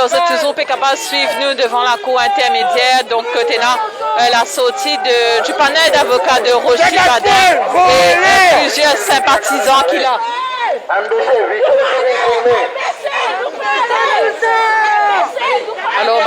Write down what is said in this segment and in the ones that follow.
Alors, vous êtes toujours capable de suivre nous devant la cour intermédiaire. Donc, tenant la sortie du panel d'avocats de Rochi Baden et plusieurs sympathisants qu'il a. Alors,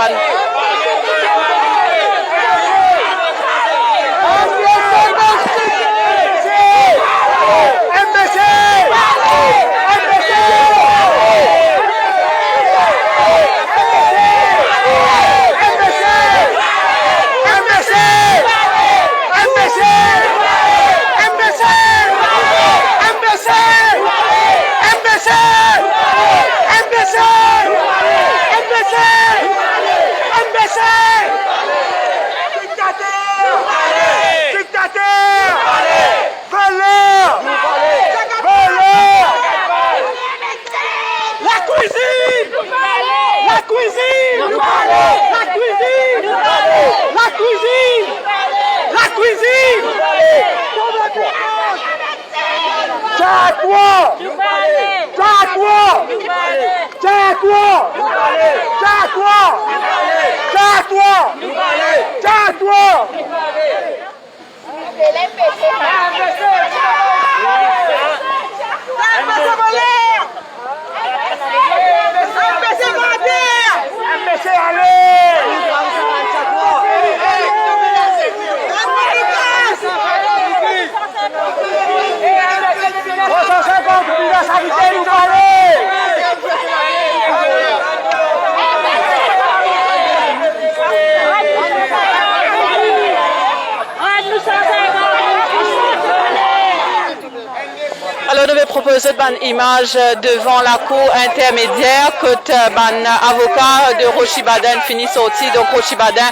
alors, nous vais proposer une image devant la cour intermédiaire que avocat de Rochi Baden finit sorti. Donc, Rochi Baden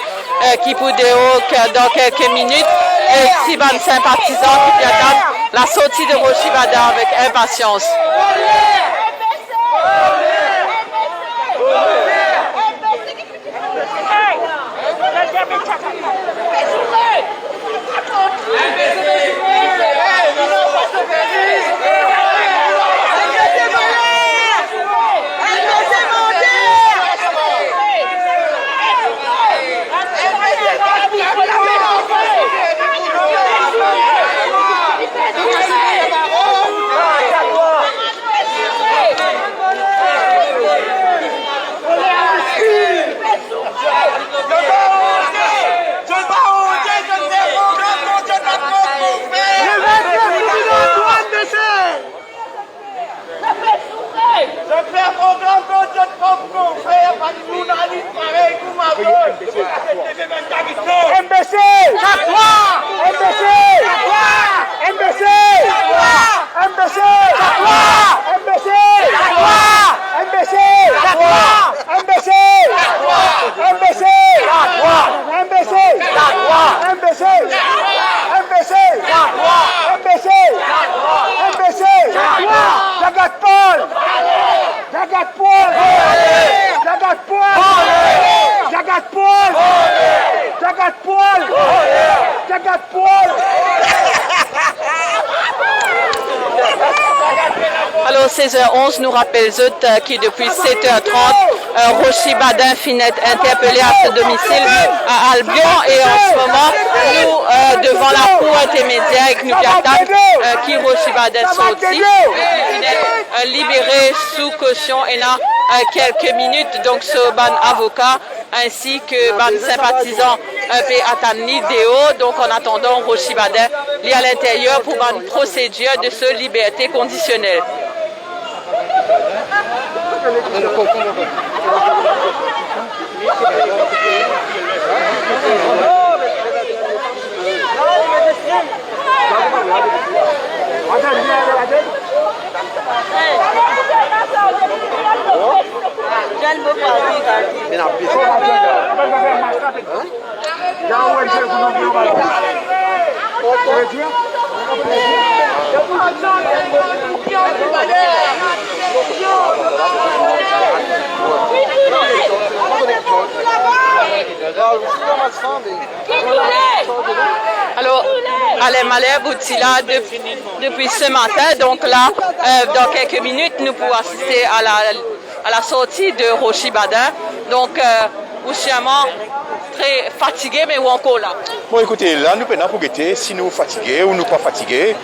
qui pour dans quelques minutes et si ban sympathisants qui attendent la sortie de Rochi Baden avec impatience. Alors 16h11 nous rappelle qui depuis 7h30 Rochi Baden finit interpellé à ce domicile à Albion et en ce moment nous devant la cour intermédiaire avec nous qui Rochi Baden sorti libéré sous caution et dans quelques minutes donc ce ban avocat ainsi que ban sympathisant peut attendre vidéo. Donc en attendant Rochi Baden est à l'intérieur pour une procédure de ce liberté conditionnelle. Alors, Alain Malher Boutila depuis ce matin, donc là, dans quelques minutes, nous pourrons assister à la sortie de Rochi Baden Donc, vraiment très fatigué, mais ou encore là. Bon, écoutez, là, nous prenons pour guetter si nous fatigués ou nous pas fatigués.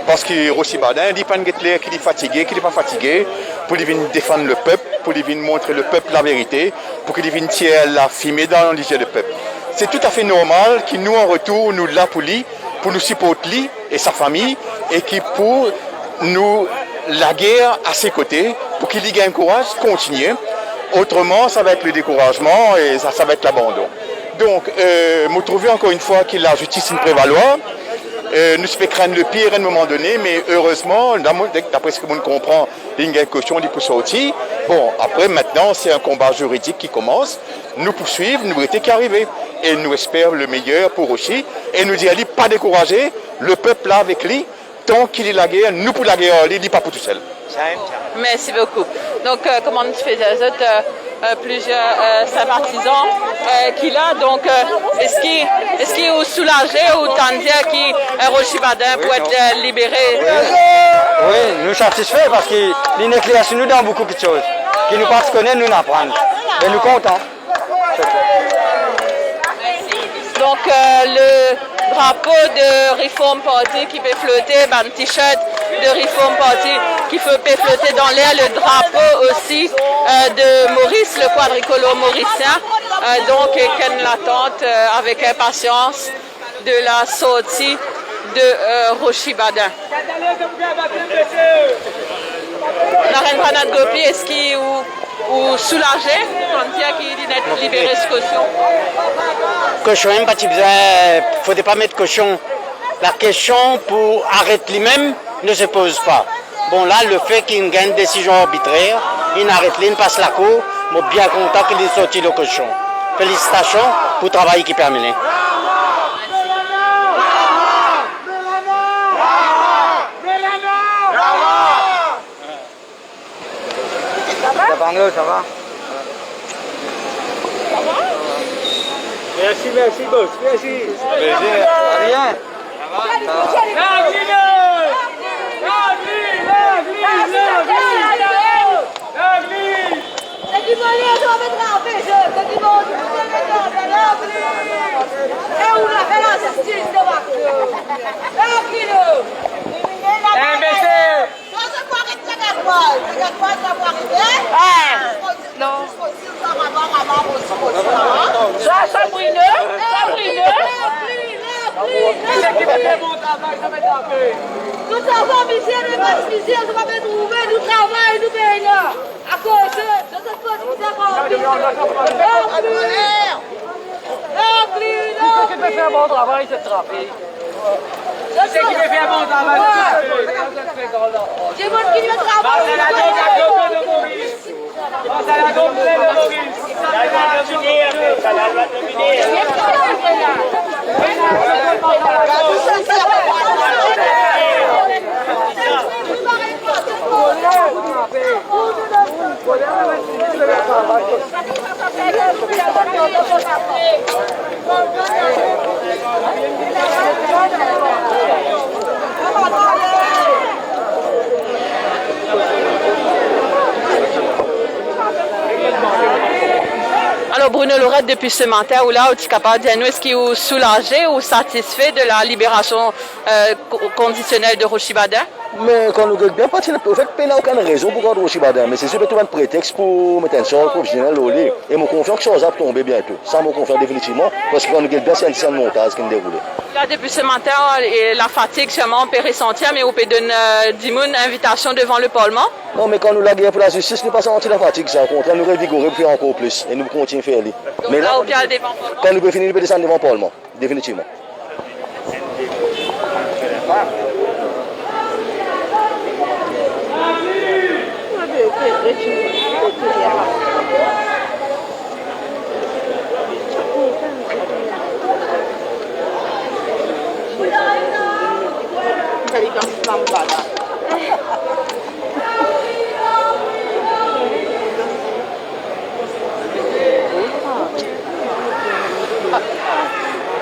Parce que Rochi Badin, il dit pas clair qu'il est fatigué, qu'il n'est pas fatigué, pour qu'il vienne défendre le peuple, pour qu'il vienne montrer le peuple la vérité, pour qu'il vienne tirer la fumée dans l'idée du peuple. C'est tout à fait normal qu'il nous, en retour, nous là pour lui, pour nous supporter lui et sa famille, et qui pour nous la guerre à ses côtés, pour qu'il y gagne courage, continuer. Autrement, ça va être le découragement et ça va être l'abandon. Donc, vous trouvez encore une fois que la justice ne prévaloir. Nous se fait craindre le pire à un moment donné, mais heureusement, d'après ce que vous comprenez, il y a une caution pour sortir. Bon, après, maintenant, c'est un combat juridique qui commence. Nous poursuivons, nous étions qui arrivés. Et nous espérons le meilleur pour Rochi. Et nous disons, pas décourager, le peuple là avec lui, tant qu'il est la guerre, nous pour la guerre, il n'est pas pour tout seul. Merci beaucoup. Donc, comment tu fais ça? Plusieurs sympathisants qu'il a. Donc, est-ce qu'il est soulagé ou tant dire que Rochi Badin peut être libéré? Oui, nous satisfaits parce qu'il est clair sur nous dans beaucoup de choses. Qui nous passe connaître, nous n'apprendre. Et nous contents. Donc, le drapeau de Reform Party qui peut flotter, un t-shirt de Reform Party qui peut flotter dans l'air, le drapeau aussi de Maurice, le quadricolore mauricien. Donc, qu'on l'attente avec impatience de la sortie de Rochi Badin. Narendra Gopi, est-ce qu'il est soulagé quand il dit d'être libéré de caution? Caution, il ne faudrait pas mettre caution. La question pour arrêter lui-même ne se pose pas. Bon, là, le fait qu'il gagne une décision arbitraire, il arrête, il passe la cour, mais bien content qu'il est sorti de caution. Félicitations pour le travail qui permet. Ça va? Merci, boss. Merci. Rien. Ça brûle. Nous avons misère, nous avons misère, nous avons trouvé, nous travaillons, nous payons. À cause de cette chose, nous Qui peut faire un bon travail, c'est de trapper. C'est qui peut faire un bon travail, c'est le monde qui veut travailler. Passe à la dombe de Maurice. Alors Bruno Lorette, depuis ce matin, où là, tu es capable de dire, est-ce qu'il est soulagé ou satisfait de la libération conditionnelle de Rochi Badin? Mais quand nous bien parti, en fait, il n'y a aucune raison pour rendre Rochi Badin, mais c'est surtout un prétexte pour mettre un sort professionnel au lit. Et mon confiance que ça va tomber bientôt. Ça, mon confiance définitivement, parce que quand nous bien, c'est un dessin de montage qui nous déroule. Là, depuis ce matin, la fatigue sûrement peut ressentir, mais on peut donner une invitation devant le Parlement. Non, mais quand nous la guerre pour la justice, nous ne pas sentir la fatigue, ça. Au contraire, nous revigorer puis encore plus. Et nous continuons à faire les. Mais là, quand nous pouvons finir, nous pouvons descendre devant le Parlement, définitivement.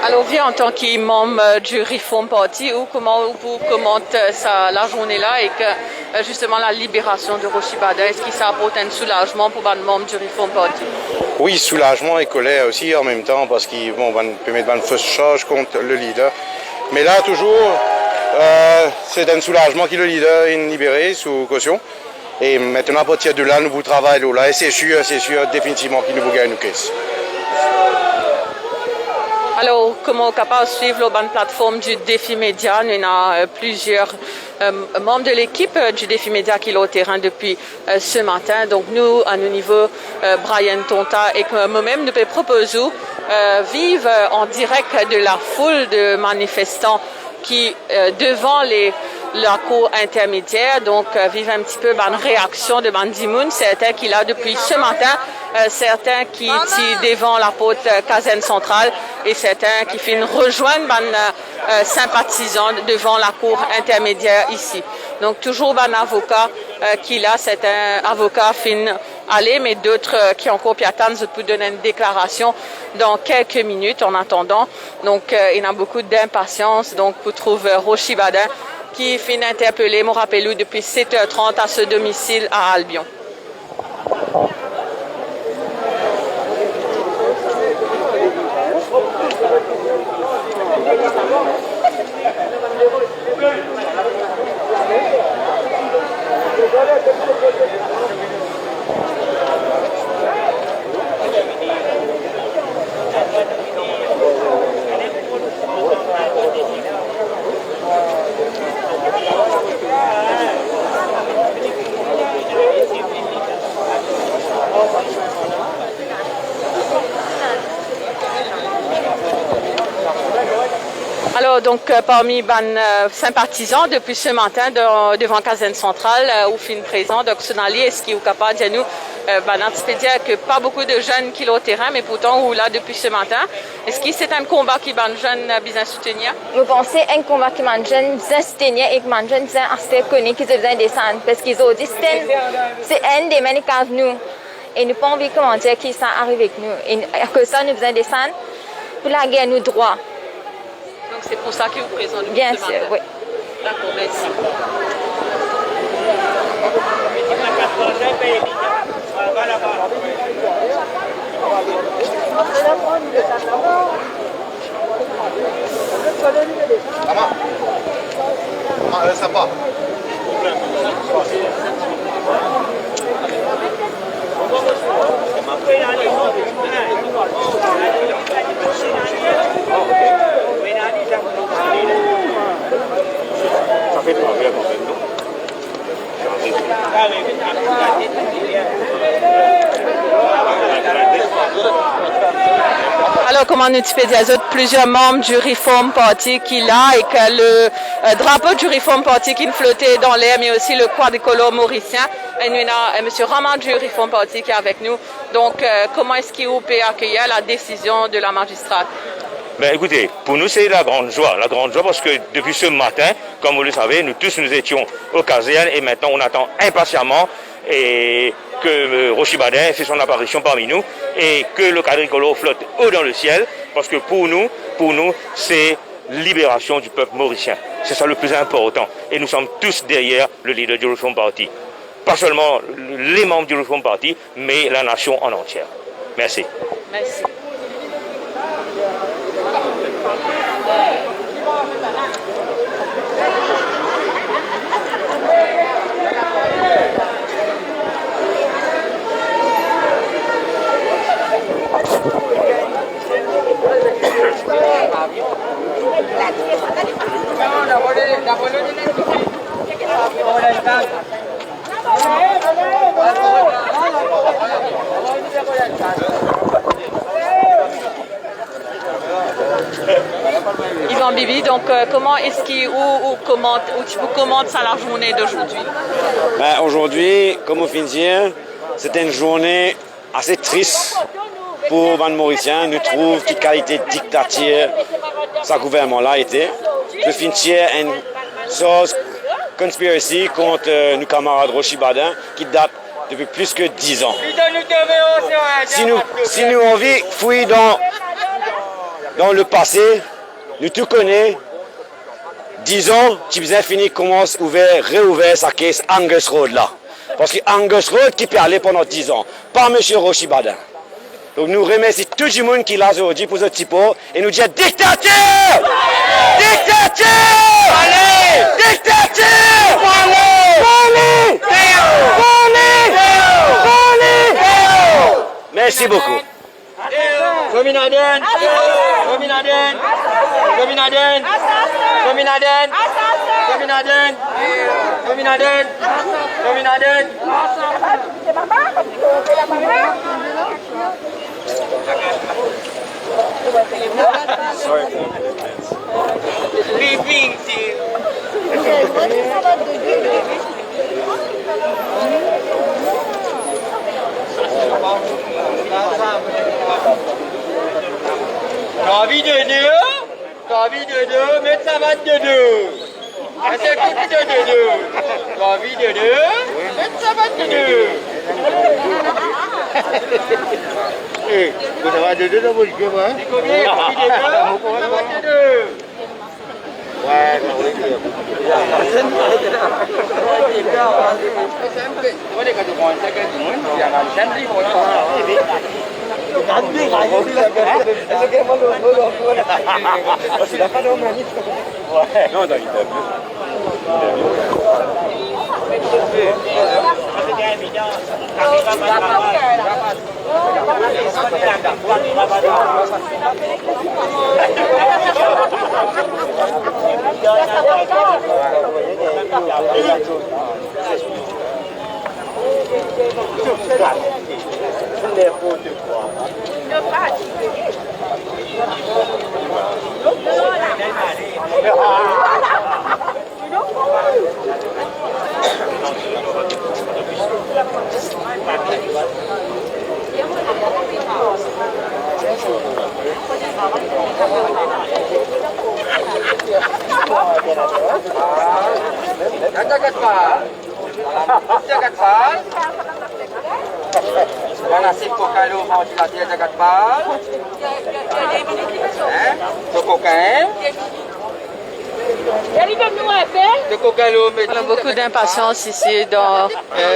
Alors, viens en tant que membre du Reform Party, ou comment vous commentez la journée là et que justement la libération de Roshi Baden? Est-ce que ça apporte un soulagement pour les membres du Reform Party? Oui, soulagement et colère aussi en même temps parce qu'ils vont permettre une fausse charge contre le leader. Mais là, toujours, c'est un soulagement que le leader est libéré sous caution. Et maintenant, à partir de là, nous travaillons là. Et c'est sûr, définitivement qu'il nous gagne une caisse. Alors, comment on est capable de suivre la plateforme du Défi Média? Il y a plusieurs membres de l'équipe du Défi Média qui sont au terrain depuis ce matin. Donc, nous, à nos niveaux, Brian Tonta et moi-même, nous proposons vivre en direct de la foule de manifestants qui, devant la cour intermédiaire, donc vivent un petit peu une réaction de Bandimoun, certains qui là depuis ce matin, certains qui sont devant la porte caserne centrale et certains qui finissent rejoindre sympathisants devant la cour intermédiaire ici. Donc toujours un avocat qui là, certains avocats finissent aller, mais d'autres qui encore pu attendre pour donner une déclaration dans quelques minutes en attendant. Donc il y a beaucoup d'impatience donc pour trouver Roshi Baden qui finit interpellé, me rappelle, depuis 7h30 à ce domicile à Albion. Alors, donc, parmi les sympathisants depuis ce matin devant Caserne Centrale, où fin présent, donc, Sonali, est-ce qu'il est capable de nous dire que pas beaucoup de jeunes qui sont au terrain, mais pourtant, ou là depuis ce matin, est-ce que c'est un combat qui les jeunes bien soutenir? Je pense que c'est un combat qui les jeunes bien soutenir et que les jeunes bien assez connus qu'ils ont besoin de descendre. Parce qu'ils ont dit c'est un des mêmes qui nous. Et nous pas envie de commenter qui ça arrive avec nous. Et que ça, nous besoin de descendre pour la guerre, nous droits. Donc c'est pour ça que vous présentez. Bien sûr, oui. D'accord, merci. Ça va. Ça fait problème en fait, non? Alors, comment nous peux dire plusieurs membres du Reform Party qui là et que le drapeau du Reform Party qui flottait dans l'air, mais aussi le quadricolore mauricien. Et nous avons M. Raman du Reform Party qui est avec nous. Donc, comment est-ce qu'il peut accueillir la décision de la magistrate? Ben écoutez, pour nous c'est la grande joie parce que depuis ce matin, comme vous le savez, nous tous nous étions aux casernes et maintenant on attend impatiemment et que Roshi Baden fait son apparition parmi nous et que le quadricolore flotte haut dans le ciel parce que pour nous c'est libération du peuple mauricien. C'est ça le plus important et nous sommes tous derrière le leader du Reform Party. Pas seulement les membres du Reform Party, mais la nation en entière. Merci. Merci. Yvan Bibi, donc comment est-ce qu'il tu commentes ça la journée d'aujourd'hui? Aujourd'hui, comme on vient de dire, c'était une journée assez triste pour les Mauriciens. Nous trouvons quelle qualité de dictature ce gouvernement-là a été. Le fin de dire une chose conspiracy contre nos camarades Roshi Baden qui date depuis plus que 10 ans. Si nous envie fouiller dans le passé, nous tout connaissons disons, Tibzin fini commence réouvert sa caisse Angus Road là. Parce que Angus Road qui peut aller pendant 10 ans, pas M. Rochi Badin. Donc nous remercions tout le monde qui l'a aujourd'hui pour ce typo et nous dit dictateur! Dictateur! Allez! Dictateur! Allez! Merci beaucoup. Gominaden, Gominaden, Gominaden, Gominaden, Gominaden, Gominaden, Gominaden. Envie de deux, envie de deux, mais ça va de deux. C'est tout de deux. Envie de deux, mais ça va de deux. Vous avez de deux dans votre gueule, hein? C'est combien? Envie de deux, ça va de deux. Ouais, oui. Nasi kokalo ventilateur jagat bal. On a beaucoup d'impatience ici dans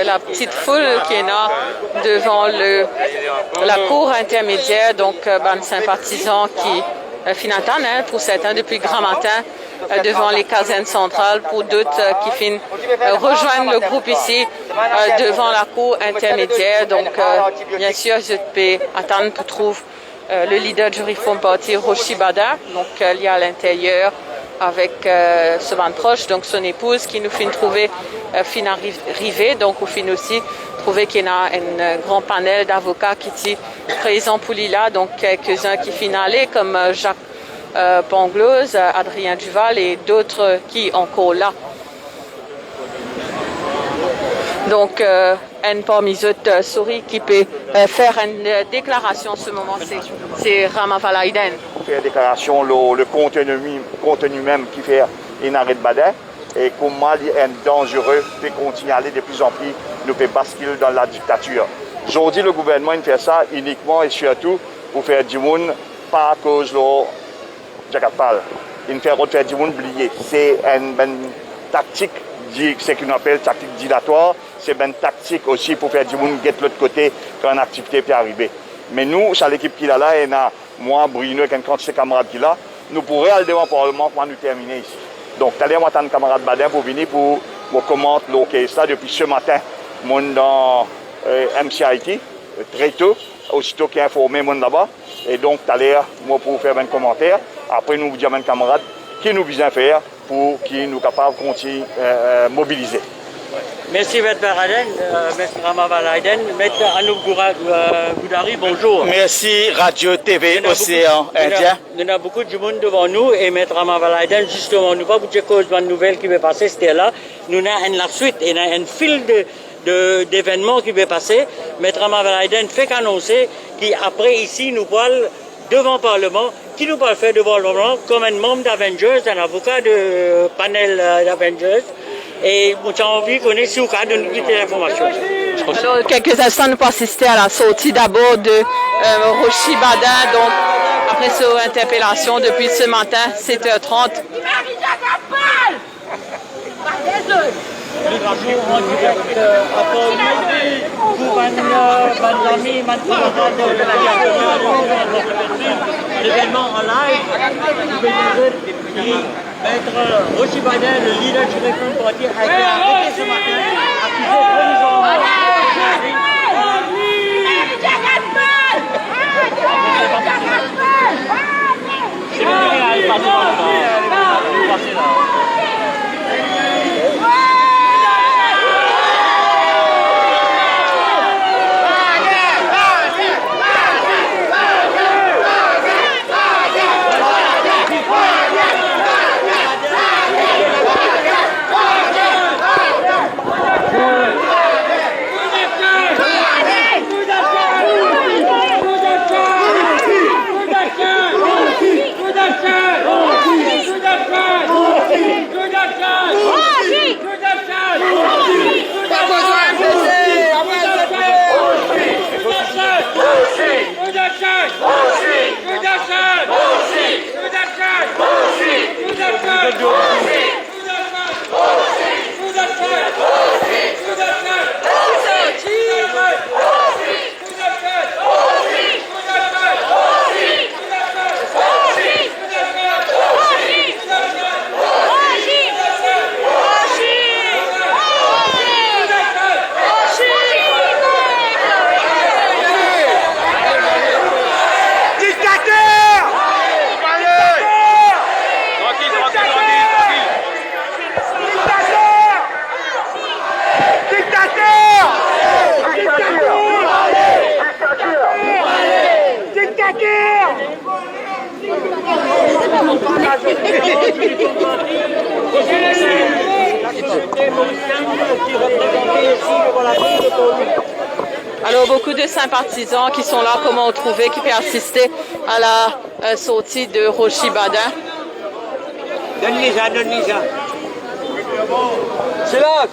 la petite foule qui est là devant la cour intermédiaire, donc ban sympathisants qui finalement pour certains depuis grand matin devant les casernes centrales, pour d'autres qui finissent rejoindre le groupe ici devant la cour intermédiaire. Donc bien sûr je peux attendre pour trouver le leader du Reform Party Rochi Badin, donc il y a à l'intérieur avec ce van proche, donc son épouse qui nous finit trouver fin arrivée, donc au fin aussi trouver qu'il y a un grand panel d'avocats qui sont présents pour là, donc quelques-uns qui finissent comme Jacques Pangloz, Adrien Duval et d'autres qui encore là. Donc, un parmi eux, souris qui peut faire une déclaration en ce moment, c'est Rama Valaiden. Faire déclaration, le contenu même qui fait un arrêt de Badin et comment il est dangereux de continuer à aller de plus en plus, nous peut basculer dans la dictature. Aujourd'hui, le gouvernement il fait ça uniquement et surtout pour faire du monde, pas à cause de Jacapal. Il fait faire du monde oublier. C'est une tactique, c'est qu'on appelle tactique dilatoire. C'est une tactique aussi pour faire du monde de l'autre côté quand une activité peut arriver. Mais nous, c'est l'équipe qui est là, et moi, Bruno, et quand ces camarades qui sont là, nous pourrions aller devant le Parlement pour nous terminer ici. Donc, tout à l'heure, moi, j'ai un camarade Badin pour venir pour commenter le case là depuis ce matin. Moi, dans MCIT, très tôt, aussitôt qu'il a informé moi là-bas. Et donc, tout à l'heure, moi, pour faire un commentaire. Après, nous vous disons à un camarade qui nous vient faire pour qu'il nous capable de continuer à mobiliser. Merci M. Baraden, M. Rama Valaiden, M. Anouk Goudari, bonjour. Merci Radio TV Océan Indien. Nous avons beaucoup de monde devant nous et M. Rama Valaiden, justement, nous ne pas vous dire cause de nouvelles qui va passer, c'était là. Nous avons la suite et un fil d'événements qui va passer. M. Rama Valaiden fait qu'annoncer qu'après ici, nous parle devant le Parlement, qui nous parle faire devant le Parlement comme un membre d'Avengers, un avocat de panel d'Avengers. Et j'ai envie qu'on ait si au cas de nous quitter l'information. Alors, quelques instants, nous pouvons assister à la sortie d'abord de Rochi Badin, donc après cette interpellation depuis ce matin, 7h30. en direct à Paul pour un ami, l'événement en live, Maître Roshi Baden, le leader du Réforme Party, a été arrêté ce matin, accusé provisoirement. Alors, beaucoup de sympathisants qui sont là, comment trouver, qui peuvent assister à la sortie de Roshi Badin. Donne-les ça, donne-les ça. Silence.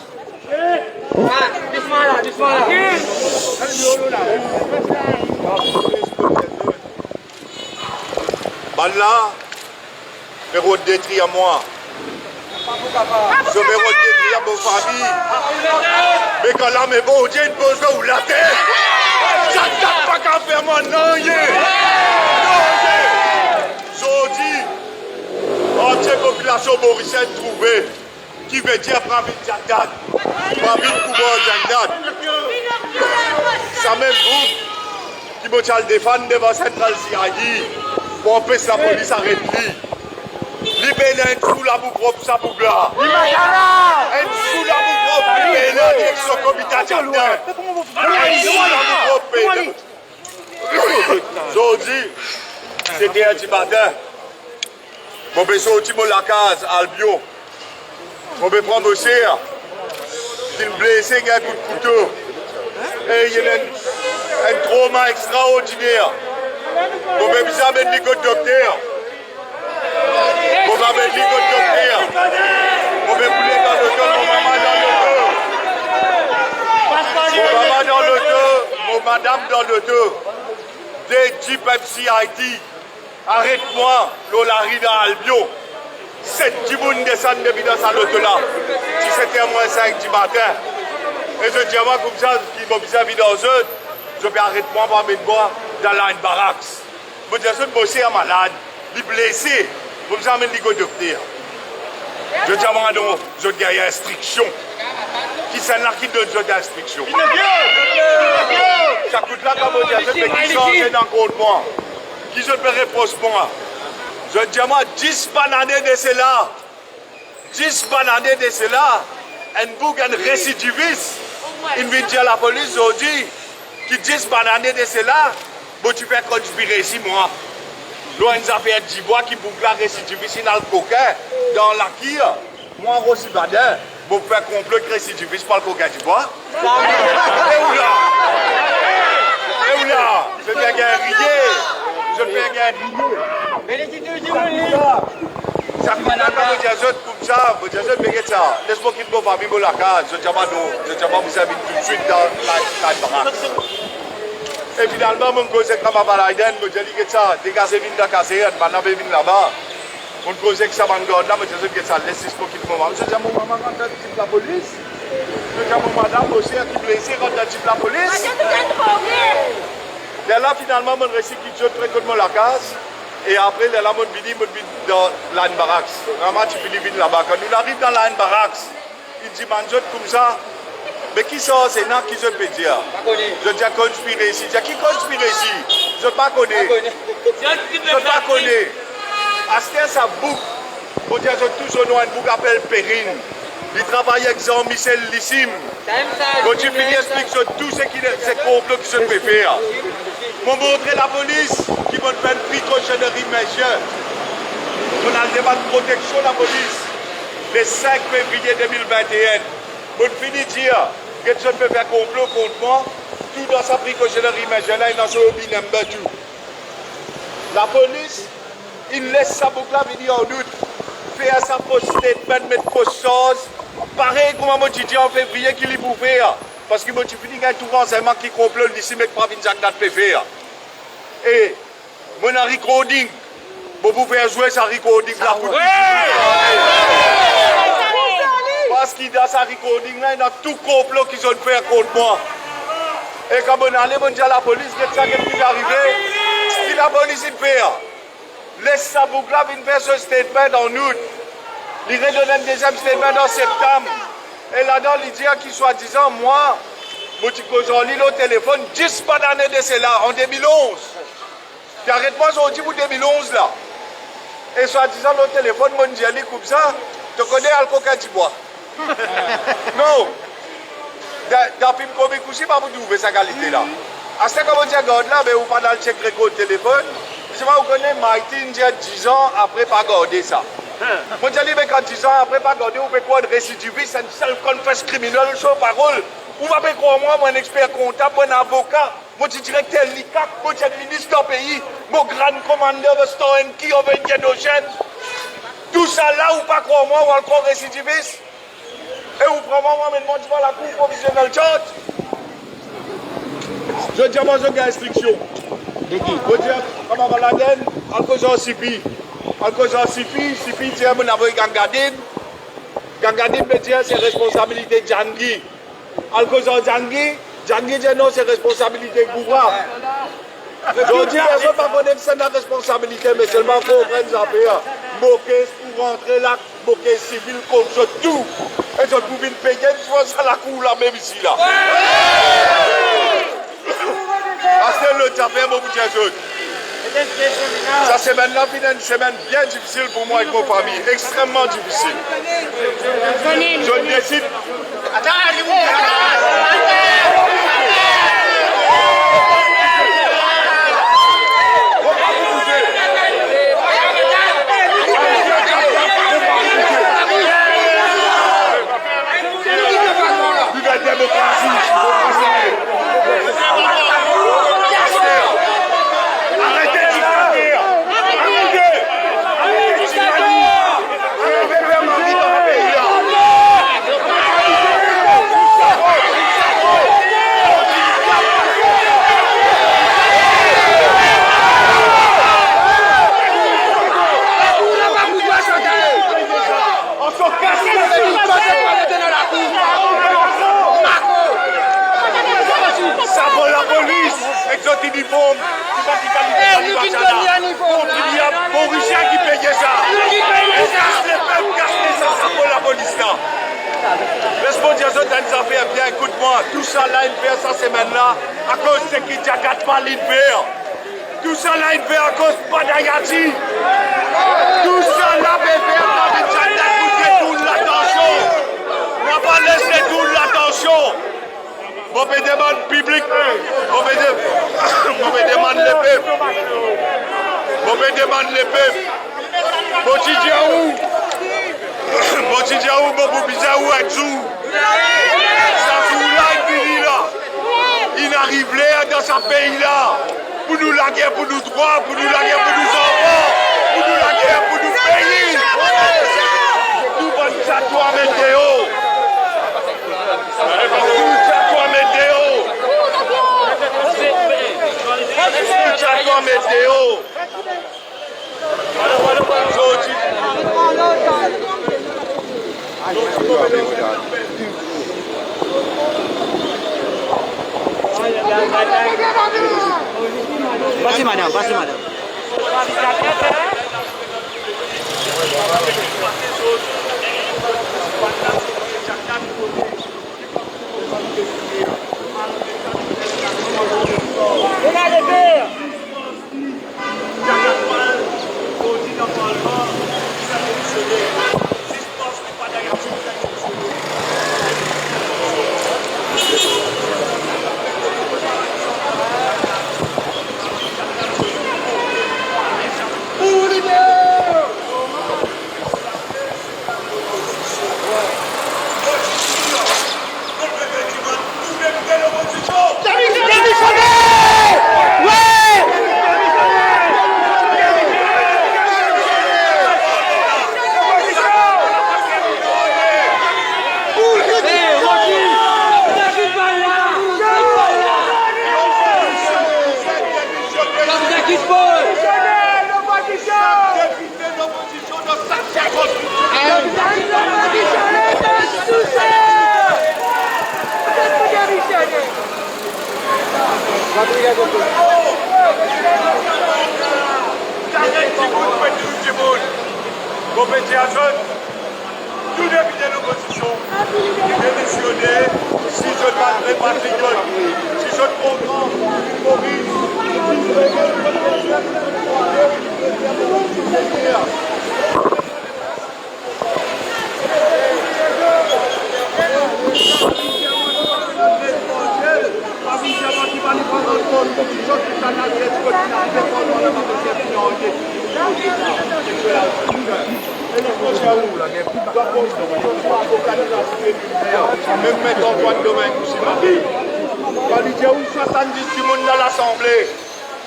Doucement là, doucement là. Là, méro de détruire à moi. Ce méro de détruire à mon famille. Mais quand là, mes beaux Dieu, une pose où la terre. Ça ne tape pas qu'à faire moi, non, Jodi, entière population mauricienne trouvée, qui veut dire Pravin Jagdad, Pravin Kouba Jagdad. Ça même groupe qui m'a le défendre devant Central CID. Pour empêcher la police arrête lui. Libérer un sous la boue propre, sa boue là. Un sous la boue propre, libérer la direction comité Jagdad. Un sous la boue propre. Jodi, c'était un petit matin. Je vais sortir de la case, Albion. Je vais prendre aussi. Il me blessé, il y a un coup de couteau. Et il y a un trauma extraordinaire. Je vais vous amener le docteur. Je vais amener le docteur. Je vais couler dans le dos, mon maman dans le dos. Mon maman dans le dos, mon madame dans le dos. Des Jeep MC Haïti. Arrête-moi, Lolari dans Albion. 7 Djibounes descendent depuis dans sa loto là. Si c'était à moins 5 du matin. Et je dis à moi comme ça, qui m'a vis-à-vis dans eux, je vais arrêter-moi pour mettre moi dans la barracks. Je dis à ce monsieur est malade, il est blessé. Vous me amenez le docteur. Je dis à moi, non, je gagne instruction. Qui c'est là qui donne cette instruction? Ça coûte là comme on dit, qui change dans le compte moi. Qui je peux répondre moi? Je dis à moi, 10 bananes de cela. 10 bananes de cela. Un bouc, un récidiviste. Il vient dire à la police aujourd'hui, qui 10 bananes de cela, bon, tu peux conspirer ici, moi. Là, on a fait un petit bois qui boucle la récidiviste dans le coquin, dans la quille. Moi, Roshi Badin, vous faire complot de récidiviste par le coquin du bois. Et où là? Et où là? Je fais un rier. Je fais un rier. Mais les idées, ça fait là quand vous dites comme ça, vous dites ça. Laisse-moi quitter mon famille pour la case. Je dis à vous invite tout de suite dans la baraque. Et finalement, mon cousin, quand ma balayden, me dit que ça, dégagez vite dans la caserne, maintenant, je viens là-bas. On causait que ça va garde là, mais je dis que ça laisse pour qu'il moment. Je dis à mon maman quand tu type la police. Je dis à mon madame aussi qui blessé quand tu type la police. Et là finalement mon récit qui joue très comme la casse. Et après là mon bidi dans l'Anne Barracks. Vraiment tu finis vite là-bas. Quand il arrive dans l'Anne Barracks, il dit manjote comme ça. Mais qui sort c'est là qui je peux dire. Je dis à conspirer ici. Je dis qui conspire ici. Je ne pas connais. Je ne pas connais. Astel sa boucle, on dit tous au nom une boucle appelle Perrine. Il travaille avec Jean-Michel Lissim. Quand tu finis explique sur tout ce qui est complot qui se peut faire. On montrer la police qui va faire une précautionnerie majeure. On a le débat de protection de la police. Le 5 février 2021. On finit de dire que je peux faire complot contre moi. Tout dans sa précautionnerie majeure là, il dans son hobby number 2. La police. Il laisse sa boucle là venir en août, faire sa post statement, mettre post chose. Pareil comme moi dit en février qu'il y pouvait faire. Parce que moi tu finis avec tout renseignement qui complot d'ici, mais pas Jacques date peut faire. Et mon recording, vous pouvez faire jouer sa recording là pour parce qu'il dans sa recording là, il y a tout complot qu'ils ont fait contre moi. Et quand on allait, on dit à la police, qu'est-ce qui est arrivé? Ce que la police fait. Laisse sa boucle là, venir faire ce statement en août. Il redonne un deuxième statement en septembre. Et là-dedans, il dit qu'il soit disant, moi, je lis au téléphone, 10 pas d'année de cela, en 2011. Tu arrête-moi aujourd'hui pour 2011 là. Et soit disant au téléphone, mon dit, comme ça, tu connais Alco Kadibois. Non. Dans le film comique aussi, pas vous trouver sa qualité là. À ce que vous dites, regarde là, mais vous pas dans le check record téléphone. Je sais pas, vous connaissez Martin, 10 ans après pas garder ça. Moi, je dis, mais quand 10 ans après pas garder, vous pouvez quoi de récidiviste, une seule confesse criminelle, sur parole. Vous m'avez quoi, moi, mon expert comptable, mon avocat, mon directeur l'ICAC, mon ministre dans le pays, mon grand commandeur de Stone qui a venu d'Ocean. Tout ça là, vous pas quoi, moi, ou encore récidiviste. Et vous prenez moi, mais moi, devant la cour provisionnelle church. Je dis à moi, j'ai une instruction. Je dis, comme on va la donner, en causant Sipi. En causant Sipi, Sipi dit, on a vu Gangadine. Gangadine me dit, c'est responsabilité de Djangui. En causant Djangui, Djangui dit, non, c'est responsabilité de Goura. Je dis, personne ne va connaître que c'est la responsabilité, mais seulement pour prendre les affaires. Moquer pour rentrer là, moquer civil contre tout. Et je pouvais payer une fois à la cour là, même ici là. C'est le affaire, mon petit jeune. Cette semaine-là, c'est une semaine bien difficile pour moi et ma famille, extrêmement difficile. Je décide. Uniforme, pour Russia qui payait ça. Les peuples cassent ça, ça pour la police là. Laisse-moi dire ça, t'as des affaires bien, écoute-moi. Tout ça là, il fait ça semaine-là, à cause de qui t'agattent pas l'hiver. Tout ça là, il fait à cause de Padayati. Tout ça là, il fait à cause de détourne l'attention. On va pas laisser détourner l'attention. On me demande public, on me demande les peuples. On me demande les peuples. Motidiaou, Bobizaou, Axou. Ça fout là, il finit là. Il arrive là dans ce pays-là. Pour nous la guerre, pour nous droits, pour nous la guerre, pour nous enfants. Pour nous la guerre, pour nous pays. Tout va nous à toi, météo. Météo. Vas-y madame, vas-y madame. Tous les députés de l'opposition, démissionnés, si je ne battrai pas si je ne comprends, même mettre Antoine demain, quand il y a 70 monde dans l'Assemblée,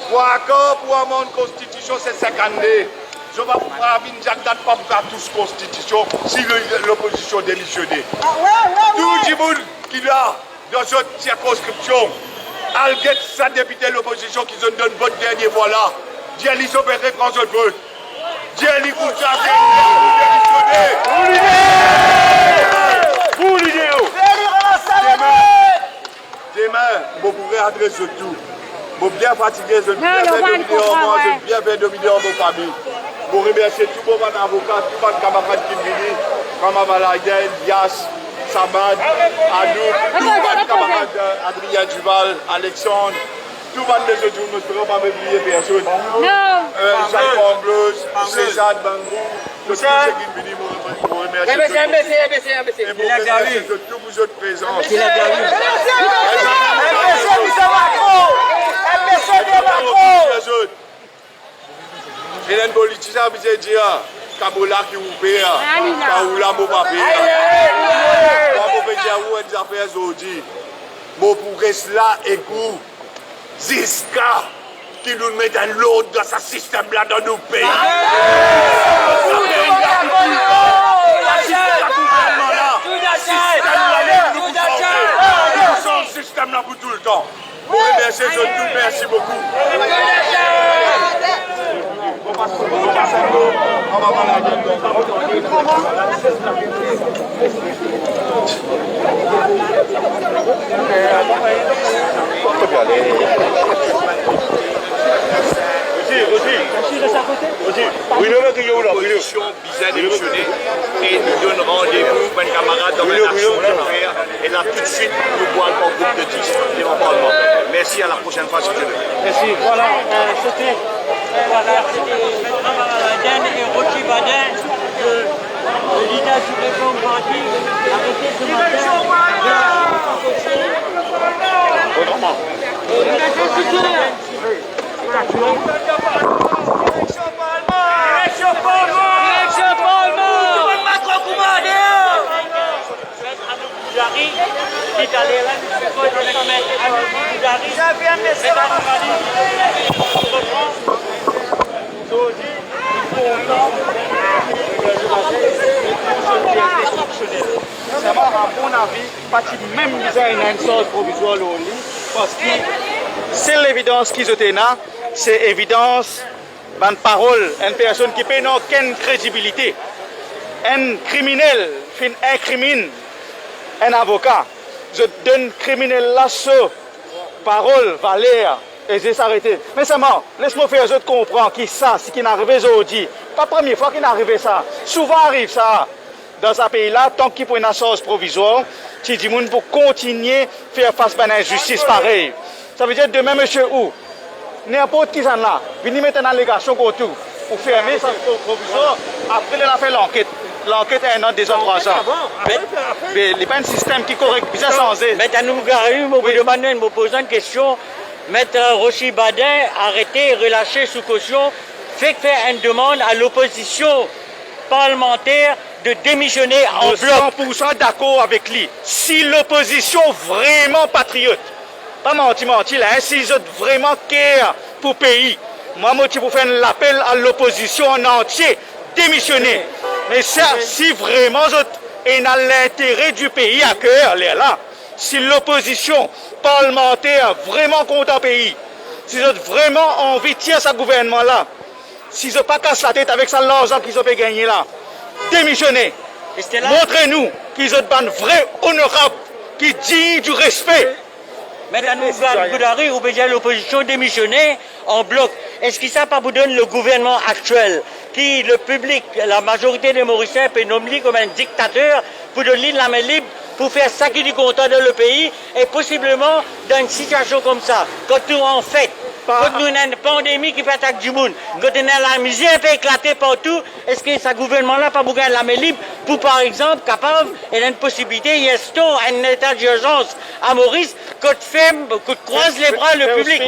pour accord pour amende constitution, c'est 50 dés. Je vais vous faire une Jacques date pas pour tous constitution si l'opposition démissionnée. Tout le monde qui a dans cette circonscription, Alget, sa député de l'opposition qui se donne votre dernier voix là, Dieu les opérer François Vote. Dieu les coups pour l'idée. Demain, vous pourrez adresser tout. Vous bien fatigué, je bien faire dominer en moi, je bien faire dominer en vos familles. Vous remerciez tous vos avocats, tous vos camarades qui viennent, comme Avalaïden, Dias, Samad, Anouk, tous vos camarades Adrien Duval, Alexandre, tous les autres, je ne pourrai pas m'oublier personne. Jacques Angleuse, César Bangou, tous ceux qui viennent, vous remerciez. Et vous remerciez de tous vos autres présences. Il y a un politicien qui dit Kabola qui vous paye, Kabola qui vous paye. Moi, je vais dire des affaires aujourd'hui. Bon, pour cela, écoute, Ziska qui nous met dans l'autre dans ce système-là dans nos pays. Ce système-là pour tout le temps. Merci, merci beaucoup. L'opposition bizarre démissionnée et nous donne rendez-vous pour un camarade dans l'action et là tout de suite nous boire en groupe de 10 devant le Parlement. Merci, à la prochaine fois si tu veux. Merci. Voilà, c'était Avalaïden et Rochi Baden, le leader du Réforme Parti, arrêté ce Ça va, à mon avis, pas même une sorte provisoire parce que c'est l'évidence qu'ils ont là, c'est évidence d'une parole, une personne qui n'a aucune crédibilité. Un criminel incrimine un avocat. Je donne criminel l'assaut paroles valèrent et j'ai s'arrêter. Mais seulement, laisse-moi faire autres comprendre qui ça, ce qui n'est arrivé aujourd'hui. Pas la première fois qu'il est arrivé ça. Souvent arrive ça. Dans un pays-là, tant qu'il faut une assurance provisoire, tu dis pour continuer à faire face à une injustice pareille. Ça veut dire demain, monsieur ou n'importe qui s'en là, venez mettre une allégation contre tout. Pour fermer sa provisoire, après il a fait l'enquête. L'enquête est un an, 2 ans, 3 ans. Mais il n'y a pas un système qui est correct, bien changé. Maître Anougari, je me pose une question. Maître Rochi Badin, arrêté, relâché sous caution, fait une demande à l'opposition parlementaire de démissionner en bloc. 100% d'accord avec lui. Si l'opposition vraiment patriote, pas menti, là, s'ils ont vraiment cœur pour le pays, moi, je vous faire l'appel à l'opposition en entier, démissionner. Mais ça, si vraiment on a l'intérêt du pays à cœur, là, si l'opposition parlementaire vraiment contre le pays, si ils ont vraiment envie de tirer ce gouvernement-là, s'ils n'ont pas cassé la tête avec ça l'argent qu'ils ont fait gagner là, démissionner. Montrez-nous qu'ils ont un vrai honorable qui dit du respect. Madame Goudari, ou bien l'opposition démissionner en bloc. Est-ce que ça pas vous donne le gouvernement actuel, qui le public, la majorité des Mauriciens peut nommer comme un dictateur, pour donner la main libre pour faire ça qui est content dans le pays, et possiblement dans une situation comme ça, quand nous en fait, quand nous avons une pandémie qui peut attaquer du monde, quand on a la misère peut éclater partout, est-ce que ce gouvernement-là pas bouger la main libre pour, par exemple, capable, et une possibilité, il y a un état d'urgence à Maurice, quand ferme, quand croise les bras le public.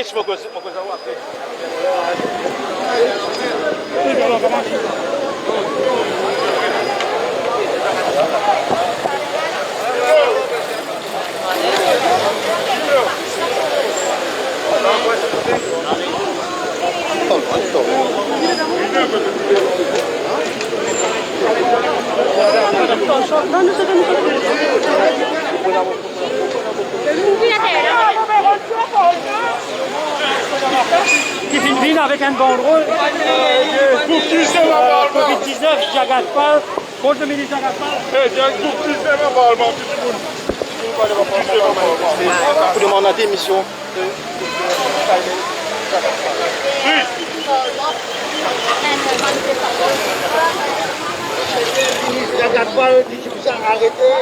Qui finit avec un banderole pour Covid-19, Jagaspal, contre le ministre Jagaspal. Pour demander la démission Jagaspal dit que vous arrêtez.